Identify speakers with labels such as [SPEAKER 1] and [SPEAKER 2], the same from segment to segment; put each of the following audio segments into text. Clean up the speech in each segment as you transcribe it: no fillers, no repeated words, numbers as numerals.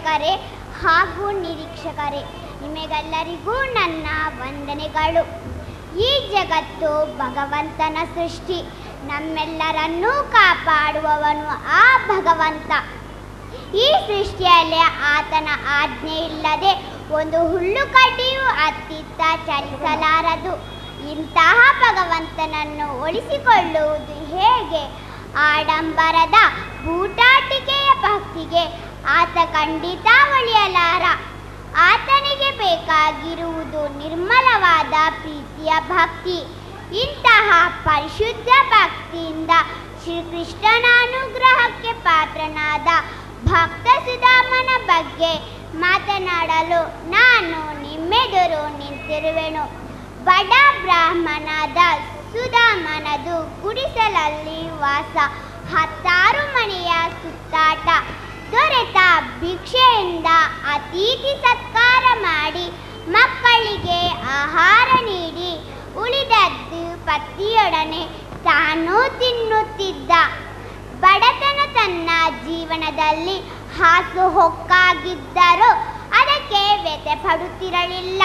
[SPEAKER 1] ವೀಕ್ಷಕರೇ ಹಾಗೂ ನಿರೀಕ್ಷಕರೇ, ನಿಮಗೆಲ್ಲರಿಗೂ ನನ್ನ ವಂದನೆಗಳು. ಈ ಜಗತ್ತು ಭಗವಂತನ ಸೃಷ್ಟಿ. ನಮ್ಮೆಲ್ಲರನ್ನೂ ಕಾಪಾಡುವವನು ಆ ಭಗವಂತ. ಈ ಸೃಷ್ಟಿಯಲ್ಲಿ ಆತನ ಆಜ್ಞೆ ಇಲ್ಲದೆ ಒಂದು ಹುಲ್ಲು ಕಡ್ಡಿಯೂ ಅತ್ತಿತ್ತ ಚಲಿಸಲಾರದು. ಇಂತಹ ಭಗವಂತನನ್ನು ಉಳಿಸಿಕೊಳ್ಳುವುದು ಹೇಗೆ? ಆಡಂಬರದ ಬೂಟಾಟಿಕೆಯ ಭಕ್ತಿಗೆ ಆತ ಖಂಡಿತ ಒಲಿಯಲಾರ. ಆತನಿಗೆ ಬೇಕಾಗಿರುವುದು ನಿರ್ಮಲವಾದ ಪ್ರೀತಿಯ ಭಕ್ತಿ. ಇಂತಹ ಪರಿಶುದ್ಧ ಭಕ್ತಿಯಿಂದ ಶ್ರೀಕೃಷ್ಣನ ಅನುಗ್ರಹಕ್ಕೆ ಪಾತ್ರನಾದ ಭಕ್ತ ಸುಧಾಮನ ಬಗ್ಗೆ ಮಾತನಾಡಲು ನಾನು ನಿಮ್ಮೆದುರು ನಿಂತಿರುವೆನು. ಬಡ ಬ್ರಾಹ್ಮಣನಾದ ಸುಧಾಮನದು ಗುಡಿಸಲಲ್ಲಿ ವಾಸ, 10 ಮನೆಯ ಸುತ್ತಾಟ, ದೊರೆತ ಭಿಕ್ಷೆಯಿಂದ ಅತಿಥಿ ಸತ್ಕಾರ ಮಾಡಿ ಮಕ್ಕಳಿಗೆ ಆಹಾರ ನೀಡಿ ಉಳಿದದ್ದು ಪತಿಯೊಡನೆ ತಾನೂ ತಿನ್ನುತ್ತಿದ್ದ. ಬಡತನ ತನ್ನ ಜೀವನದಲ್ಲಿ ಹಾಸು ಹೊಕ್ಕಾಗಿದ್ದರೂ ಅದಕ್ಕೆ ವ್ಯಥೆ ಪಡುತ್ತಿರಲಿಲ್ಲ.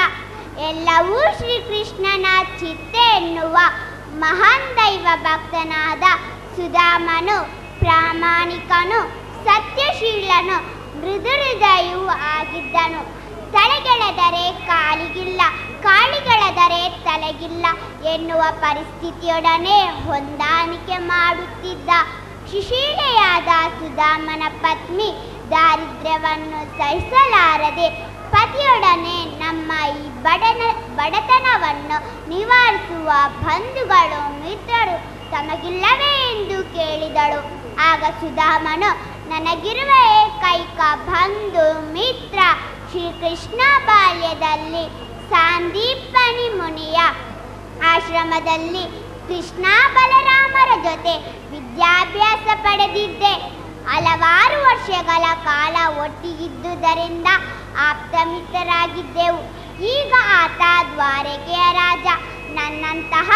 [SPEAKER 1] ಎಲ್ಲವೂ ಶ್ರೀಕೃಷ್ಣನ ಚಿತ್ತೆ ಎನ್ನುವ ಮಹಾನ್ ದೈವ ಭಕ್ತನಾದ ಸುಧಾಮನು ಪ್ರಾಮಾಣಿಕನು, ಸತ್ಯಶೀಲನು, ಮೃದು ಹೃದಯವೂ ಆಗಿದ್ದನು. ತಲೆಗೆಳೆದರೆ ಕಾಲಿಗಿಲ್ಲ, ಕಾಲಿಗೆಳೆದರೆ ತಲೆಗಿಲ್ಲ ಎನ್ನುವ ಪರಿಸ್ಥಿತಿಯೊಡನೆ ಹೊಂದಾಣಿಕೆ ಮಾಡುತ್ತಿದ್ದ. ಸುಶೀಲೆಯಾದ ಸುಧಾಮನ ಪತ್ನಿ ದಾರಿದ್ರ್ಯವನ್ನು ಸಹಿಸಲಾರದೆ ಪತಿಯೊಡನೆ ನಮ್ಮ ಈ ಬಡತನವನ್ನು ನಿವಾರಿಸುವ ಬಂಧುಗಳು ಮಿತ್ರರು ತಮಗಿಲ್ಲವೇ ಎಂದು ಕೇಳಿದಳು. ಆಗ ಸುಧಾಮನು, ನನಗಿರುವ ಏಕೈಕ ಬಂಧು ಮಿತ್ರ ಶ್ರೀಕೃಷ್ಣ ಬಾಲ್ಯದಲ್ಲಿ ಸಾಂದೀಪನಿ ಮುನಿಯ ಆಶ್ರಮದಲ್ಲಿ ಕೃಷ್ಣ ಬಲರಾಮರ ಜೊತೆ ವಿದ್ಯಾಭ್ಯಾಸ ಪಡೆದಿದ್ದೆ. ಹಲವಾರು ವರ್ಷಗಳ ಕಾಲ ಒಟ್ಟಿಗಿದ್ದುದರಿಂದ ಆಪ್ತಮಿತ್ರರಾಗಿದ್ದೆವು. ಈಗ ಆತ ದ್ವಾರಕೆಯ ರಾಜ. ನನ್ನಂತಹ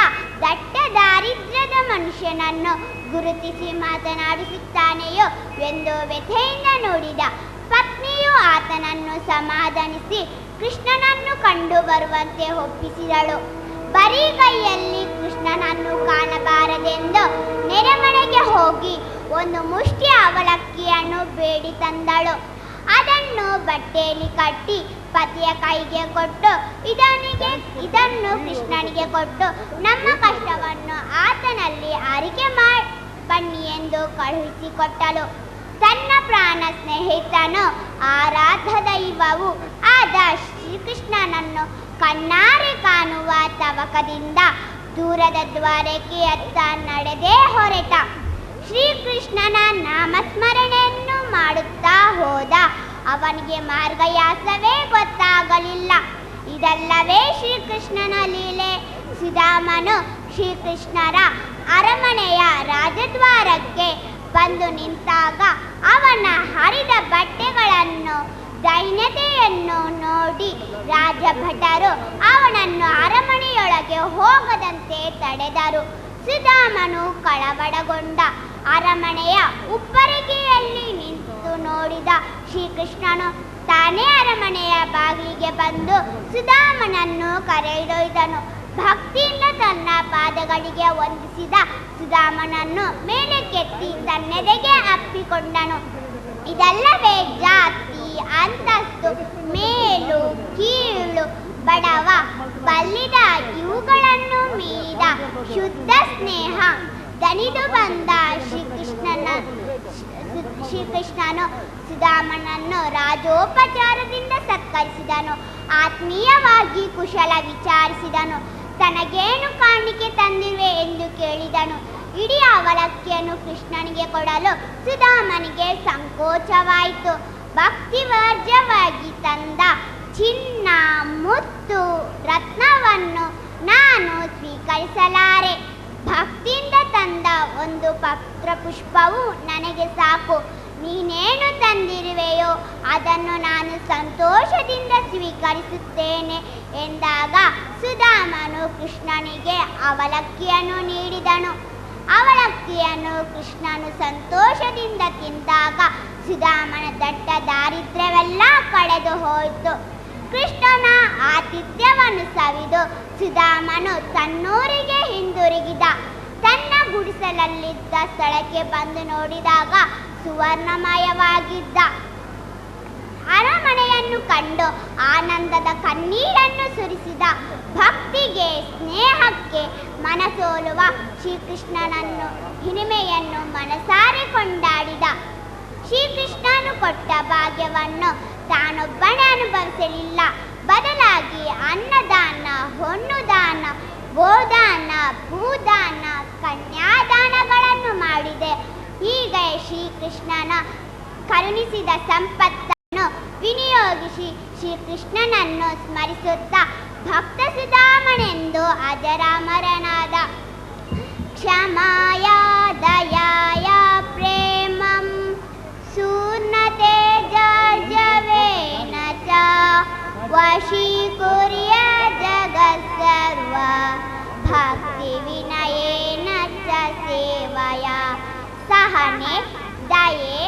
[SPEAKER 1] ದಟ್ಟ ದಾರಿದ್ರ್ಯದ ಮನುಷ್ಯನನ್ನು ಗುರುತಿಸಿ ಮಾತನಾಡಿಸುತ್ತಾನೆಯೋ ಎಂದು ವ್ಯಥೆಯಿಂದ ನೋಡಿದ. ಪತ್ನಿಯು ಆತನನ್ನು ಸಮಾಧಾನಿಸಿ ಕೃಷ್ಣನನ್ನು ಕಂಡು ಬರುವಂತೆ ಒಪ್ಪಿಸಿದಳು. ಬರೀ ಕೈಯಲ್ಲಿ ಕೃಷ್ಣನನ್ನು ಕಾಣಬಾರದೆಂದು ನೆರೆಮನೆಗೆ ಹೋಗಿ ಒಂದು ಮುಷ್ಟಿ ಅವಲಕ್ಕಿಯನ್ನು ಬೇಡಿ ತಂದಳು. ಅದನ್ನು ಬಟ್ಟೆಯಲ್ಲಿ ಕಟ್ಟಿ ಪತಿಯ ಕೈಗೆ ಕೊಟ್ಟು ಇದನ್ನು ಕೃಷ್ಣನಿಗೆ ಕೊಟ್ಟು ನಮ್ಮ ಕಷ್ಟವನ್ನು ಆತನಲ್ಲಿ ಅರಿಕೆ ಬನ್ನಿ ಎಂದು ಕಳುಹಿಸಿಕೊಟ್ಟಳು. ತನ್ನ ಪ್ರಾಣ ಸ್ನೇಹಿತನು, ಆರಾಧ್ಯ ದೈವವು ಆದ ಶ್ರೀಕೃಷ್ಣನನ್ನು ಕಣ್ಣಾರೆ ಕಾಣುವ ತವಕದಿಂದ ದೂರದ ದ್ವಾರಕೆಯತ್ತ ನಡೆದೇ ಹೊರಟ. ಶ್ರೀಕೃಷ್ಣನ ನಾಮಸ್ಮರಣೆಯನ್ನು ಮಾಡುತ್ತಾ ಹೋದ. ಅವನಿಗೆ ಮಾರ್ಗಯಾಸವೇ ಗೊತ್ತಾಗಲಿಲ್ಲ. ಇದಲ್ಲವೇ ಶ್ರೀಕೃಷ್ಣನ ಲೀಲೆ. ಸುಧಾಮನು ಶ್ರೀಕೃಷ್ಣರ ಅರಮನೆಯ ರಾಜದ್ವಾರಕ್ಕೆ ಬಂದು ನಿಂತಾಗ ಅವನ ಹರಿದ ಬಟ್ಟೆಗಳನ್ನು ದೈನ್ಯತೆಯನ್ನು ನೋಡಿ ರಾಜಭಟರು ಅವನನ್ನು ಅರಮನೆಯೊಳಗೆ ಹೋಗದಂತೆ ತಡೆದರು. ಸುಧಾಮನು ಕಳವಳಗೊಂಡ. ಅರಮನೆಯ ಉಪ್ಪರಿಗೆಯಲ್ಲಿ ನಿಂತು ನೋಡಿದ ಶ್ರೀಕೃಷ್ಣನು ತಾನೇ ಅರಮನೆಯ ಬಾಗಿಲಿಗೆ ಬಂದು ಸುಧಾಮನನ್ನು ಕರೆದೊಯ್ದನು. ಭಕ್ತಿಯಿಂದ ತನ್ನ ಪಾದಗಳಿಗೆ ವಂದಿಸಿದ ಸುಧಾಮನನ್ನು ಮೇಲಕ್ಕೆತ್ತಿ ತನ್ನೆದೆಗೆ ಅಪ್ಪಿಕೊಂಡನು. ಇದಲ್ಲವೇ ಜಾತಿ, ಅಂತಸ್ತು, ಮೇಲು ಕೀಳು, ಬಡವ ಬಲ್ಲಿದ ಇವುಗಳನ್ನು ಮೀರಿದ ಶುದ್ಧ ಸ್ನೇಹ ದಣಿದು ಬಂದ ಶ್ರೀಕೃಷ್ಣನು ಸುಧಾಮನನ್ನು ರಾಜೋಪಚಾರದಿಂದ ಸತ್ಕರಿಸಿದನು. ಆತ್ಮೀಯವಾಗಿ ಕುಶಲ ವಿಚಾರಿಸಿದನು. ತನಗೇನು ಕಾಣಿಕೆ ತಂದಿರುವೆ ಎಂದು ಕೇಳಿದನು. ಇಡೀ ಅವಲಕ್ಕಿಯನ್ನು ಕೃಷ್ಣನಿಗೆ ಕೊಡಲು ಸುಧಾಮನಿಗೆ ಸಂಕೋಚವಾಯಿತು. ಭಕ್ತಿವರ್ಜವಾಗಿ ತಂದ ಚಿನ್ನ, ಮುತ್ತು, ರತ್ನವನ್ನು ನಾನು ಸ್ವೀಕರಿಸಲಾರೆ. ಭಕ್ತಿಯಿಂದ ತಂದ ಒಂದು ಪತ್ರ ಪುಷ್ಪವು ನನಗೆ ಸಾಕು. ನೀನೇನು ತಂದಿರುವೆಯೋ ಅದನ್ನು ನಾನು ಸಂತೋಷದಿಂದ ಸ್ವೀಕರಿಸುತ್ತೇನೆ ಎಂದಾಗ ಸುಧಾಮನು ಕೃಷ್ಣನಿಗೆ ಅವಲಕ್ಕಿಯನ್ನು ನೀಡಿದನು. ಅವಲಕ್ಕಿಯನ್ನು ಕೃಷ್ಣನು ಸಂತೋಷದಿಂದ ತಿಂದಾಗ ಸುಧಾಮನ ದಟ್ಟ ದಾರಿದ್ರ್ಯವೆಲ್ಲ ಕಳೆದು ಹೋಯಿತು. ಕೃಷ್ಣನ ಆತಿಥ್ಯವನ್ನು ಸವಿದು ಸುಧಾಮನು ತನ್ನೂರಿಗೆ ಹಿಂದಿರುಗಿದ. ತನ್ನ ಗುಡಿಸಲಲ್ಲಿದ್ದ ಸ್ಥಳಕ್ಕೆ ಬಂದು ನೋಡಿದಾಗ ಸುವರ್ಣಮಯವಾಗಿದ್ದ ಅರಮನೆಯನ್ನು ಕಂಡು ಆನಂದದ ಕಣ್ಣೀರನ್ನು ಸುರಿಸಿದ. ಭಕ್ತಿಗೆ ಸ್ನೇಹಕ್ಕೆ ಮನಸೋಲುವ ಶ್ರೀಕೃಷ್ಣನನ್ನು ಹಿರಿಮೆಯನ್ನು ಮನಸಾರೆ ಕೊಂಡಾಡಿದ. ಶ್ರೀಕೃಷ್ಣನು ಕೊಟ್ಟ ಭಾಗ್ಯವನ್ನು ತಾನೊಬ್ಬನೇ ಅನುಭವಿಸಲಿಲ್ಲ. ಬದಲಾಗಿ ಅನ್ನದಾನ, ಹೊನ್ನುದಾನ, ಗೋದಾನ, ಭೂದಾನ, ಕನ್ಯಾದಾನಗಳನ್ನು ಮಾಡಿದೆ. ಹೀಗೆ ಶ್ರೀಕೃಷ್ಣನ ಕರುಣಿಸಿದ ಸಂಪತ್ತನ್ನು ವಿನಿಯೋಗಿಸಿ ಶ್ರೀಕೃಷ್ಣನನ್ನು ಸ್ಮರಿಸುತ್ತಾ ಭಕ್ತ ಸುಧಾಮನೆಂದು ಅಜರಾಮರನಾದ. ಕ್ಷಮಾಯ ದಯಾಯ ಪ್ರೇಮಂ ಸೂರ್ಣತೇಜವೇನ ಚ ವಶೀಕುರ್ಯ ಜಗತ್ಸರ್ವ ಭಕ್ತಿ ವಿನಯೇನ ಚ ಸೇವಯ. ಸಹನೆ, ದಯೆ,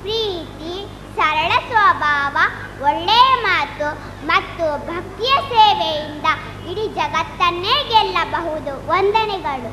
[SPEAKER 1] ಪ್ರೀತಿ, ಸರಳ ಸ್ವಭಾವ, ಒಳ್ಳೆಯ ಮಾತು ಮತ್ತು ಭಕ್ತಿಯ ಸೇವೆಯಿಂದ ಇಡೀ ಜಗತ್ತನ್ನೇ ಗೆಲ್ಲಬಹುದು. ವಂದನೆಗಳು.